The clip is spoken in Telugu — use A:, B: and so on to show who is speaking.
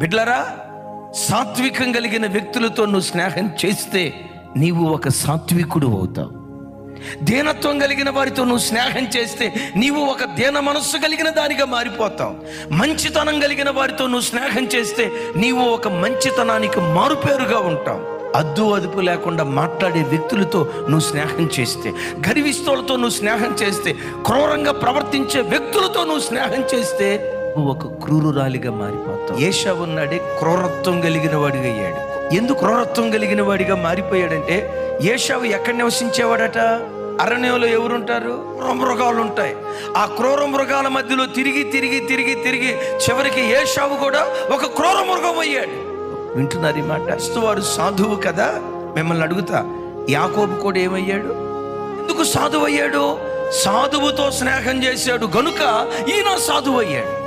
A: బిడ్డలారా, సాత్వికం కలిగిన వ్యక్తులతో నువ్వు స్నేహం చేస్తే నీవు ఒక సాత్వికుడు అవుతావు. దీనత్వం కలిగిన వారితో నువ్వు స్నేహం చేస్తే నీవు ఒక దీన మనస్సు కలిగిన దానిగా మారిపోతావు. మంచితనం కలిగిన వారితో నువ్వు స్నేహం చేస్తే నీవు ఒక మంచితనానికి మారుపేరుగా ఉంటావు. అద్దు అదుపు లేకుండా మాట్లాడే వ్యక్తులతో నువ్వు స్నేహం చేస్తే, గర్విస్తులతో నువ్వు స్నేహం చేస్తే, క్రూరంగా ప్రవర్తించే వ్యక్తులతో నువ్వు స్నేహం చేస్తే నువ్వు ఒక క్రూరురాలిగా మారిపోతావు. ఏశావు ఉన్నాడే క్రూరత్వం కలిగిన వాడిగా అయ్యాడు. ఎందుకు క్రూరత్వం కలిగిన వాడిగా మారిపోయాడంటే, ఏశావు ఎక్కడ నివసించేవాడట? అరణ్యంలో ఎవరుంటారు? క్రూరమృగాలు ఉంటాయి. ఆ క్రూర మృగాల మధ్యలో తిరిగి తిరిగి తిరిగి తిరిగి చివరికి ఏశావు కూడా ఒక క్రూర మృగం అయ్యాడు. వింటున్నారు ఈ మాట? వారు సాధువు కదా. మిమ్మల్ని అడుగుతా, యాకోబు కూడా ఏమయ్యాడు? ఎందుకు సాధువు అయ్యాడు? సాధువుతో స్నేహం చేశాడు గనుక ఈయన సాధువు అయ్యాడు.